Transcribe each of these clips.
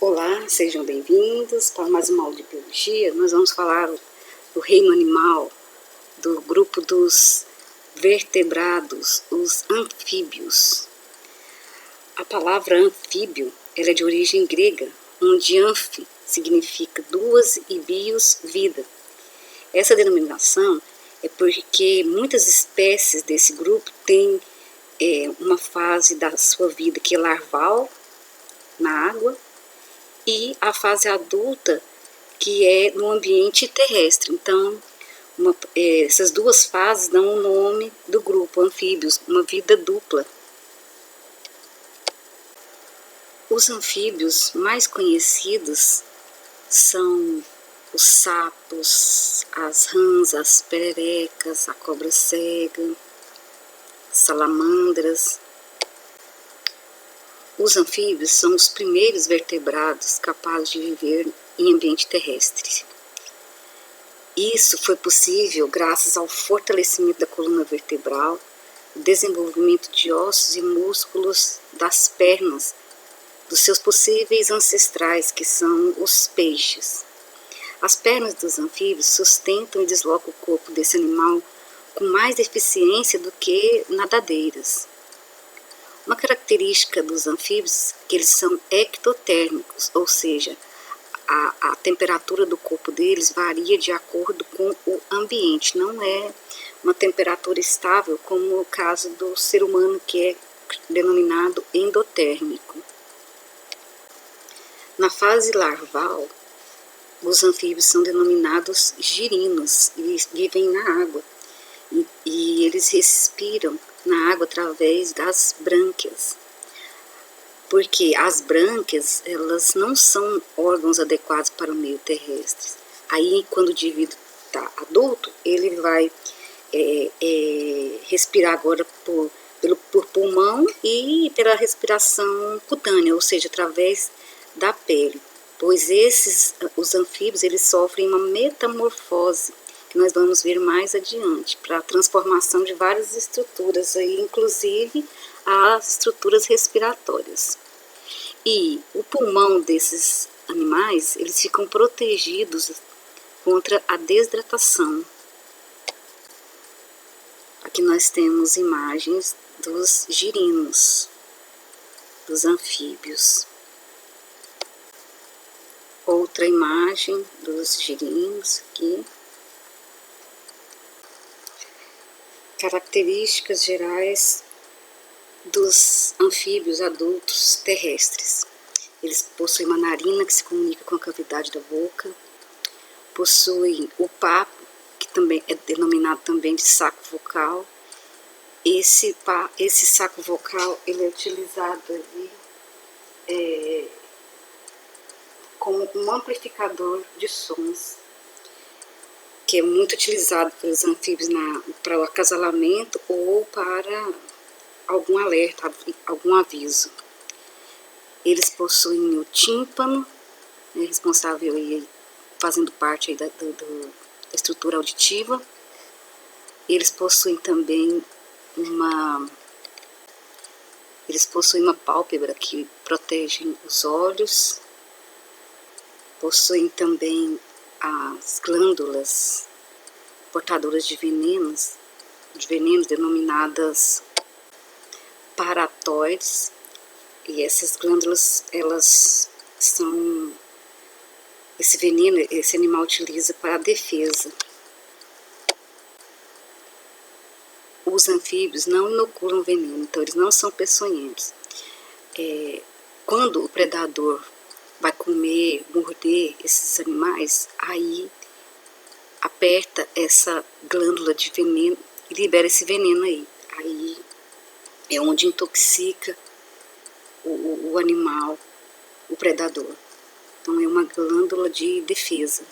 Olá, sejam bem-vindos para mais uma aula de biologia. Nós vamos falar do reino animal, do grupo dos vertebrados, os anfíbios. A palavra anfíbio ela é de origem grega, onde anfi significa duas e bios, vida. Essa denominação é porque muitas espécies desse grupo têm uma fase da sua vida que é larval, na água, e a fase adulta, que é no ambiente terrestre. Então, essas duas fases dão o nome do grupo anfíbios, uma vida dupla. Os anfíbios mais conhecidos são os sapos, as rãs, as pererecas, a cobra cega, salamandras. Os anfíbios são os primeiros vertebrados capazes de viver em ambiente terrestre. Isso foi possível graças ao fortalecimento da coluna vertebral, o desenvolvimento de ossos e músculos das pernas dos seus possíveis ancestrais, que são os peixes. As pernas dos anfíbios sustentam e deslocam o corpo desse animal com mais eficiência do que nadadeiras. Uma característica dos anfíbios é que eles são ectotérmicos, ou seja, a temperatura do corpo deles varia de acordo com o ambiente, não é uma temperatura estável como o caso do ser humano, que é denominado endotérmico. Na fase larval, os anfíbios são denominados girinos e vivem na água, e eles respiram na água através das brânquias, porque as brânquias elas não são órgãos adequados para o meio terrestre. Aí, quando o indivíduo está adulto, ele vai respirar agora por pulmão e pela respiração cutânea, ou seja, através da pele, pois os anfíbios eles sofrem uma metamorfose, que nós vamos ver mais adiante, para a transformação de várias estruturas, aí, inclusive as estruturas respiratórias. E o pulmão desses animais, eles ficam protegidos contra a desidratação. Aqui nós temos imagens dos girinos, dos anfíbios. Outra imagem dos girinos aqui. Características gerais dos anfíbios adultos terrestres. Eles possuem uma narina que se comunica com a cavidade da boca, possuem o papo, que também é denominado também de saco vocal. Esse saco vocal ele é utilizado ali, como um amplificador de sons, que é muito utilizado pelos anfíbios para o acasalamento ou para algum alerta, algum aviso. Eles possuem o tímpano, responsável aí, fazendo parte aí da estrutura auditiva. Eles possuem também uma pálpebra que protege os olhos. Possuem também as glândulas portadoras de venenos denominadas paratóides, e essas glândulas, elas são, esse veneno, esse animal utiliza para a defesa. Os anfíbios não inoculam veneno, então eles não são peçonhentos. Quando o predador vai comer, morder esses animais, aí aperta essa glândula de veneno e libera esse veneno aí. Aí é onde intoxica o animal, o predador. Então é uma glândula de defesa.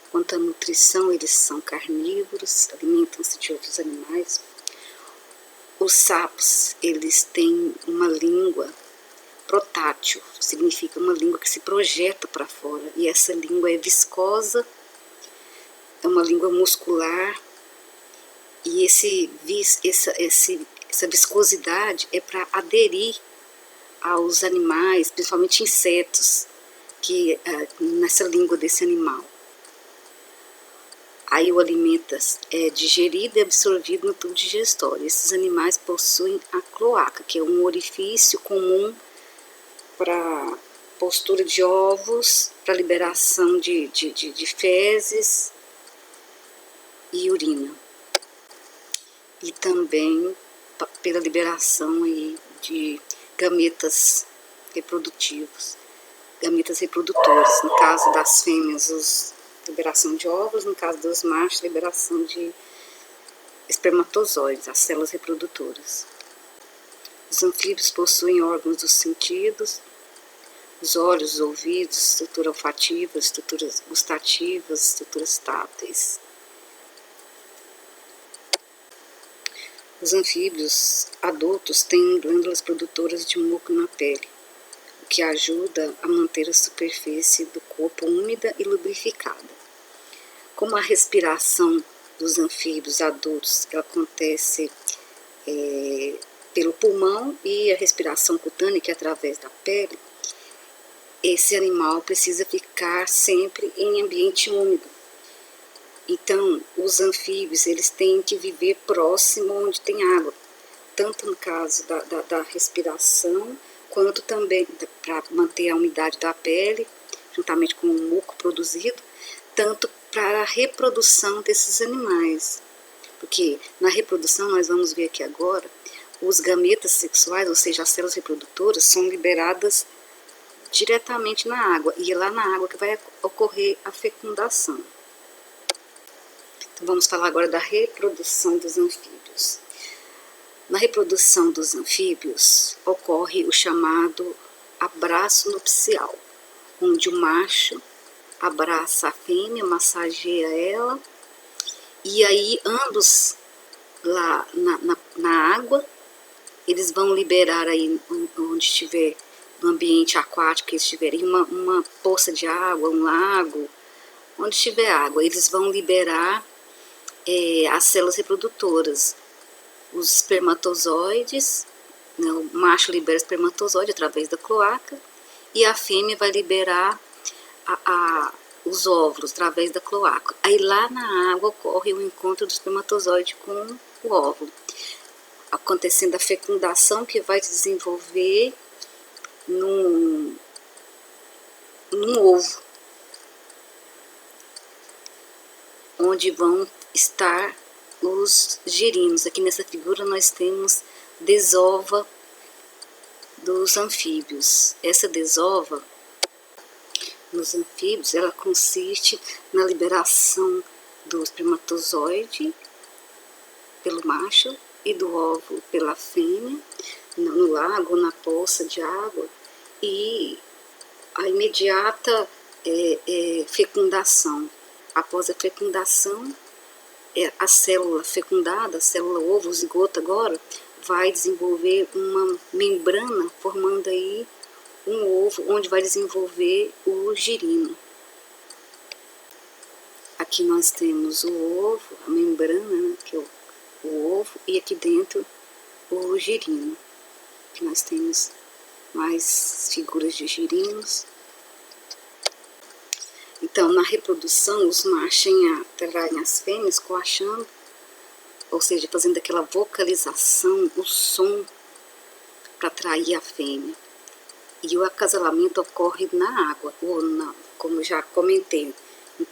Quanto à nutrição, eles são carnívoros, alimentam-se de outros animais. Os sapos, eles têm uma língua protátil, significa uma língua que se projeta para fora, e essa língua é viscosa, é uma língua muscular, e essa viscosidade é para aderir aos animais, principalmente insetos, que nessa língua desse animal. Aí o alimento é digerido e absorvido no tubo digestório. Esses animais possuem a cloaca, que é um orifício comum para postura de ovos, para liberação de fezes e urina. E também pela liberação aí de gametas reprodutivos, gametas reprodutores. No caso das fêmeas, liberação de óvulos, no caso dos machos, liberação de espermatozoides, as células reprodutoras. Os anfíbios possuem órgãos dos sentidos, os olhos, os ouvidos, estrutura olfativa, estruturas gustativas, estruturas táteis. Os anfíbios adultos têm glândulas produtoras de muco na pele, o que ajuda a manter a superfície do corpo úmida e lubrificada. Como a respiração dos anfíbios adultos acontece pelo pulmão e a respiração cutânea, que é através da pele, esse animal precisa ficar sempre em ambiente úmido. Então, os anfíbios, eles têm que viver próximo onde tem água, tanto no caso da respiração, quanto também para manter a umidade da pele, juntamente com o muco produzido, tanto para a reprodução desses animais. Porque na reprodução, nós vamos ver aqui agora, os gametas sexuais, ou seja, as células reprodutoras, são liberadas diretamente na água, e é lá na água que vai ocorrer a fecundação. Então, vamos falar agora da reprodução dos anfíbios. Na reprodução dos anfíbios, ocorre o chamado abraço nupcial, onde o macho abraça a fêmea, massageia ela, e aí ambos lá na água, eles vão liberar aí onde estiver, no ambiente aquático que eles estiverem, uma poça de água, um lago, onde estiver água, eles vão liberar as células reprodutoras, os espermatozoides, né, o macho libera o espermatozoide através da cloaca, e a fêmea vai liberar os óvulos através da cloaca. Aí lá na água ocorre o encontro do espermatozoide com o óvulo, acontecendo a fecundação, que vai desenvolver num ovo, onde vão estar os girinos. Aqui nessa figura nós temos desova dos anfíbios. Essa desova nos anfíbios, ela consiste na liberação do espermatozoide pelo macho e do óvulo pela fêmea, no lago, na poça de água, e a imediata fecundação. Após a fecundação, a célula fecundada, a célula ovo, o zigoto agora, vai desenvolver uma membrana, formando aí um ovo, onde vai desenvolver o girino. Aqui nós temos o ovo, a membrana, né, que é o ovo, e aqui dentro o girino. Aqui nós temos mais figuras de girinos. Então, na reprodução, os machos atraem as fêmeas coachando, ou seja, fazendo aquela vocalização, o som para atrair a fêmea. E o acasalamento ocorre na água, ou como eu já comentei, em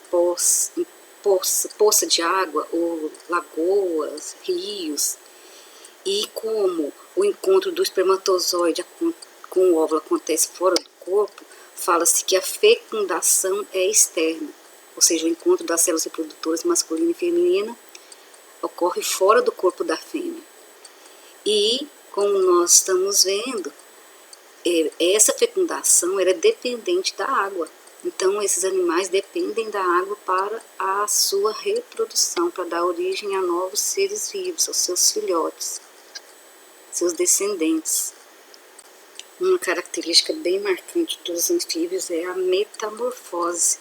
poça de água, ou lagoas, rios. E como o encontro do espermatozoide com o óvulo acontece fora do corpo, fala-se que a fecundação é externa, ou seja, o encontro das células reprodutoras masculina e feminina ocorre fora do corpo da fêmea. E, como nós estamos vendo, essa fecundação é dependente da água. Então, esses animais dependem da água para a sua reprodução, para dar origem a novos seres vivos, aos seus filhotes, seus descendentes. Uma característica bem marcante dos anfíbios é a metamorfose.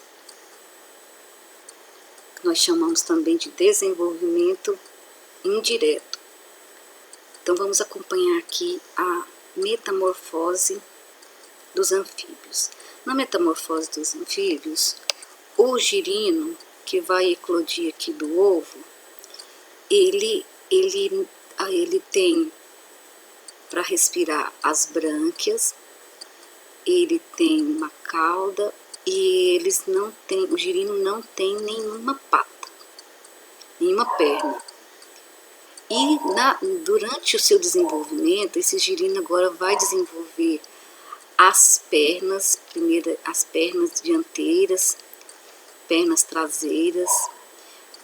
Nós chamamos também de desenvolvimento indireto. Então, vamos acompanhar aqui a metamorfose dos anfíbios. Na metamorfose dos anfíbios, o girino, que vai eclodir aqui do ovo, ele tem para respirar as brânquias, ele tem uma cauda e o girino não tem nenhuma pata, nenhuma perna. E durante o seu desenvolvimento, esse girino agora vai desenvolver as pernas, primeiro as pernas dianteiras, pernas traseiras,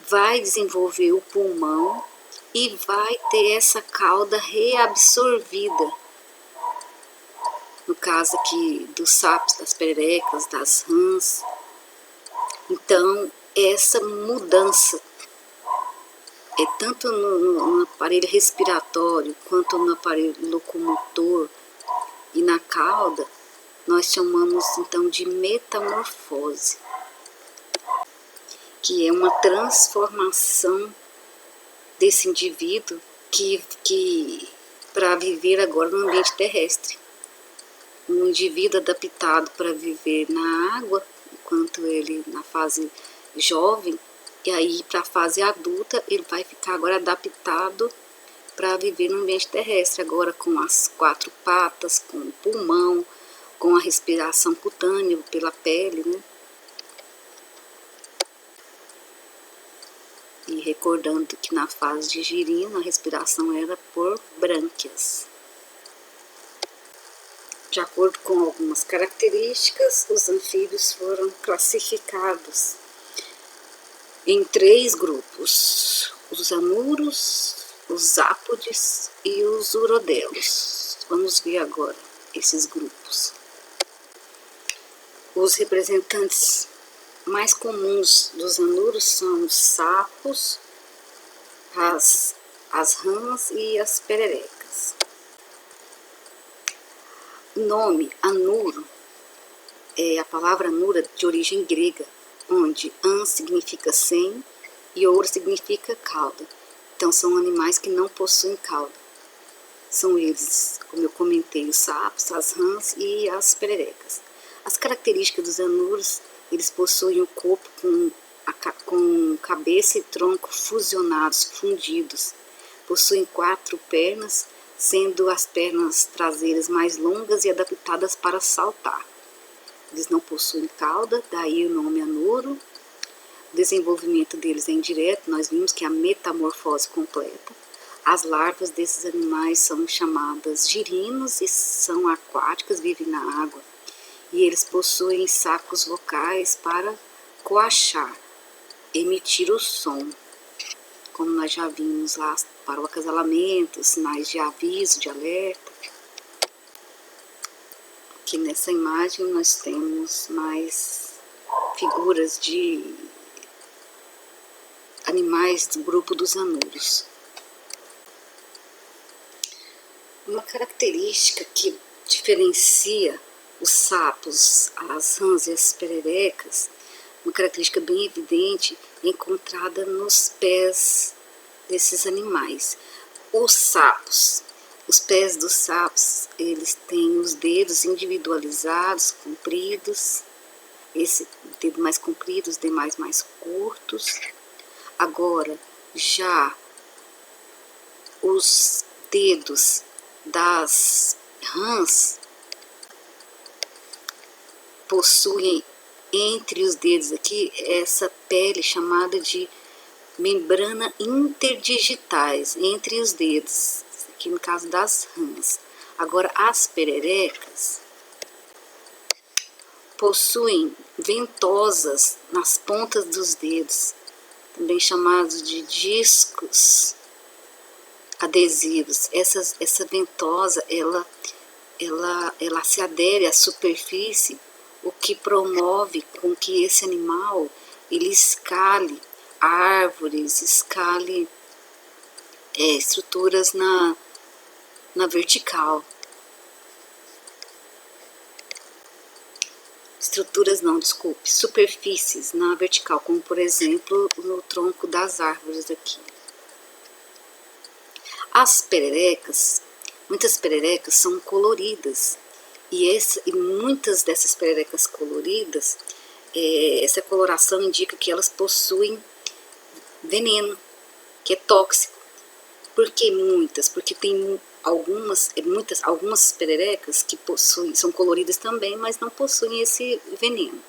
vai desenvolver o pulmão e vai ter essa cauda reabsorvida. No caso aqui dos sapos, das pererecas, das rãs. Então, essa mudança é tanto no aparelho respiratório quanto no aparelho locomotor e na cauda, nós chamamos então de metamorfose, que é uma transformação desse indivíduo que para viver agora no ambiente terrestre. Um indivíduo adaptado para viver na água, enquanto ele na fase jovem, e aí para a fase adulta ele vai ficar agora adaptado para viver no ambiente terrestre, agora com as 4 patas, com o pulmão, com a respiração cutânea pela pele, né? E recordando que na fase de girino a respiração era por brânquias. De acordo com algumas características, os anfíbios foram classificados em 3 grupos: os anuros, os ápodes e os urodelos. Vamos ver agora esses grupos. Os representantes mais comuns dos anuros são os sapos, as rãs e as pererecas. O nome anuro é a palavra anura de origem grega, onde an significa sem e ouro significa cauda. Então são animais que não possuem cauda. São eles, como eu comentei, os sapos, as rãs e as pererecas. As características dos anuros: eles possuem o corpo com cabeça e tronco fusionados, fundidos. Possuem 4 pernas, sendo as pernas traseiras mais longas e adaptadas para saltar. Eles não possuem cauda, daí o nome anuro. O desenvolvimento deles é indireto, nós vimos que é a metamorfose completa. As larvas desses animais são chamadas girinos e são aquáticas, vivem na água. E eles possuem sacos vocais para coachar, emitir o som, como nós já vimos lá para o acasalamento, sinais de aviso, de alerta. Aqui nessa imagem nós temos mais figuras de animais do grupo dos anuros. Uma característica que diferencia os sapos, as rãs e as pererecas, uma característica bem evidente, encontrada nos pés desses animais. Os pés dos sapos, eles têm os dedos individualizados, compridos, esse dedo mais comprido, os demais mais curtos. Agora, já os dedos das rãs possuem entre os dedos aqui essa pele chamada de membrana interdigitais entre os dedos, aqui no caso das rãs. Agora as pererecas possuem ventosas nas pontas dos dedos, também chamados de discos adesivos. Essa ventosa ela se adere à superfície, o que promove com que esse animal ele escale árvores, escale estruturas na vertical. Superfícies na vertical, como por exemplo no tronco das árvores aqui. As pererecas Muitas pererecas são coloridas e muitas dessas pererecas coloridas, essa coloração indica que elas possuem veneno, que é tóxico. Por que muitas? Porque tem algumas pererecas que são coloridas também, mas não possuem esse veneno.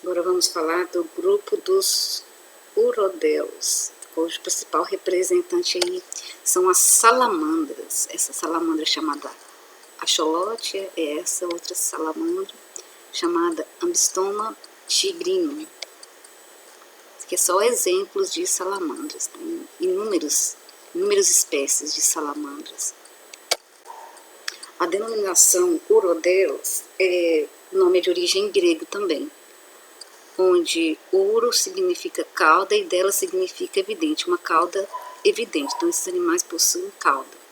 Agora vamos falar do grupo dos urodelos, cujo principal representante aí são as salamandras. Essa salamandra chamada axolote é essa outra salamandra chamada Ambystoma tigrinum, que é só exemplos de salamandras. Tem inúmeras espécies de salamandras. A denominação urodelos nome de origem grego também, onde uro significa cauda e dela significa evidente, uma cauda evidente. Então esses animais possuem cauda,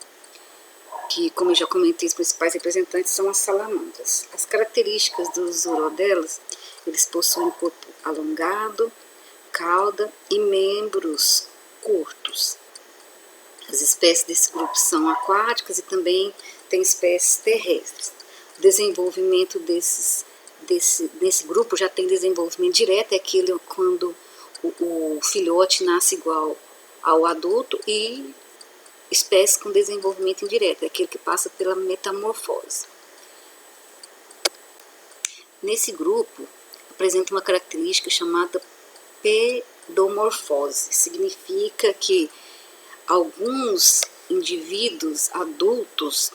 que, como eu já comentei, os principais representantes são as salamandras. As características dos urodelos: eles possuem corpo alongado, cauda e membros curtos. As espécies desse grupo são aquáticas e também tem espécies terrestres. O desenvolvimento desse grupo já tem desenvolvimento direto, é aquele quando o filhote nasce igual ao adulto, e espécies com desenvolvimento indireto, é aquele que passa pela metamorfose. Nesse grupo apresenta uma característica chamada pedomorfose. Significa que alguns indivíduos adultos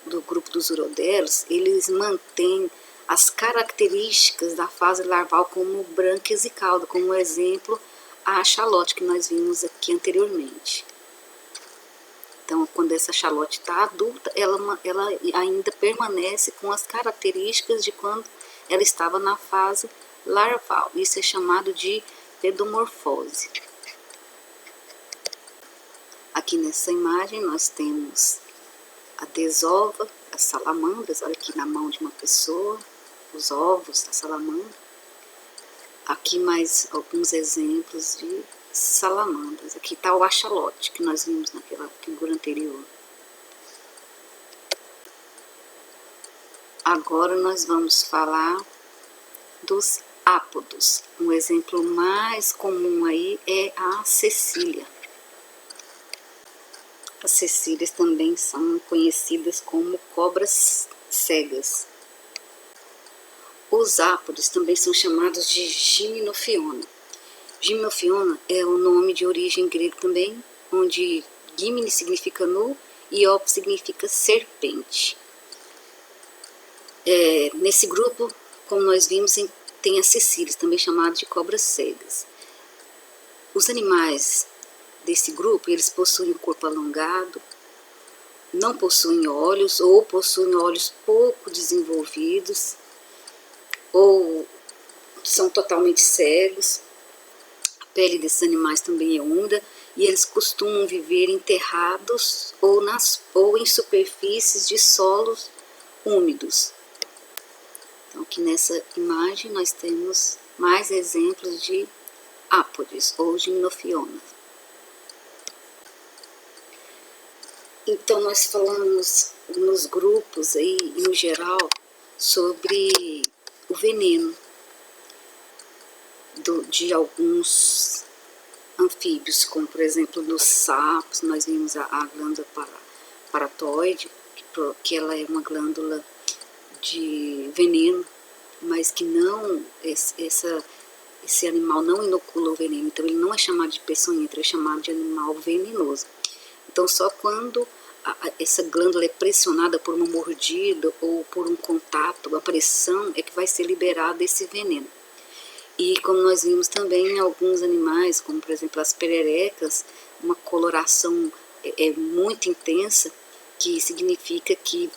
do grupo dos urodelos, eles mantêm as características da fase larval como brânquias e cauda, como exemplo a axolote que nós vimos aqui anteriormente. Então, quando essa axolote está adulta, ela ainda permanece com as características de quando ela estava na fase larval. Isso é chamado de pedomorfose. Aqui nessa imagem nós temos a desova, as salamandras, olha aqui na mão de uma pessoa, os ovos da salamandra. Aqui mais alguns exemplos de salamandras. Aqui está o axolote que nós vimos naquela figura anterior. Agora nós vamos falar dos ápodos. Um exemplo mais comum aí é a cecília. As cecílias também são conhecidas como cobras cegas. Os ápodes também são chamados de gimnofiona. Gimnofiona é o nome de origem grego também, onde gimne significa nu e op significa serpente. Nesse grupo, como nós vimos, tem as cecílias, também chamadas de cobras cegas. Os animais desse grupo, eles possuem o corpo alongado, não possuem olhos ou possuem olhos pouco desenvolvidos, ou são totalmente cegos. A pele desses animais também é úmida e eles costumam viver enterrados ou em superfícies de solos úmidos. Então, aqui nessa imagem nós temos mais exemplos de ápodes ou gimnofionas. Então, nós falamos nos grupos aí, em geral, sobre o veneno de alguns anfíbios, como por exemplo nos sapos. Nós vimos a glândula paratoide, que ela é uma glândula de veneno, mas que não, esse animal não inocula o veneno, então ele não é chamado de peçonhento, ele é chamado de animal venenoso. Então só quando essa glândula é pressionada por uma mordida ou por um contato, a pressão é que vai ser liberado esse veneno. E como nós vimos também em alguns animais, como por exemplo as pererecas, uma coloração muito intensa, que significa que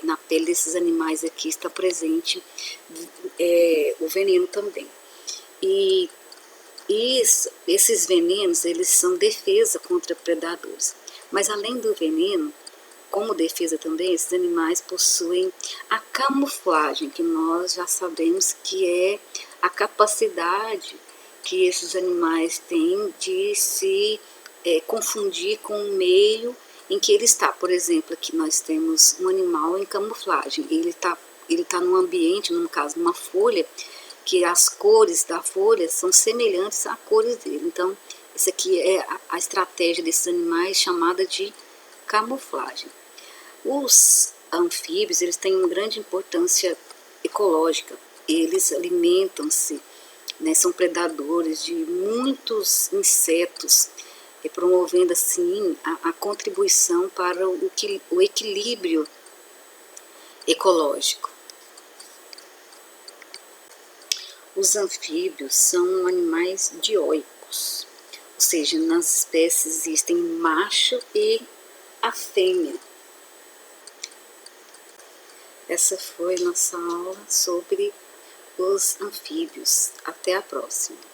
na pele desses animais aqui está presente o veneno também. E esses venenos, eles são defesa contra predadores. Mas além do veneno, como defesa também, esses animais possuem a camuflagem, que nós já sabemos que é a capacidade que esses animais têm de se confundir com o meio em que ele está. Por exemplo, aqui nós temos um animal em camuflagem, ele tá num ambiente, no caso numa folha, que as cores da folha são semelhantes às cores dele. Então, essa aqui é a estratégia desses animais, chamada de camuflagem. Os anfíbios, eles têm uma grande importância ecológica. Eles alimentam-se, né, são predadores de muitos insetos, promovendo assim a contribuição para o equilíbrio ecológico. Os anfíbios são animais dioicos, ou seja, nas espécies existem o macho e a fêmea. Essa foi nossa aula sobre os anfíbios. Até a próxima.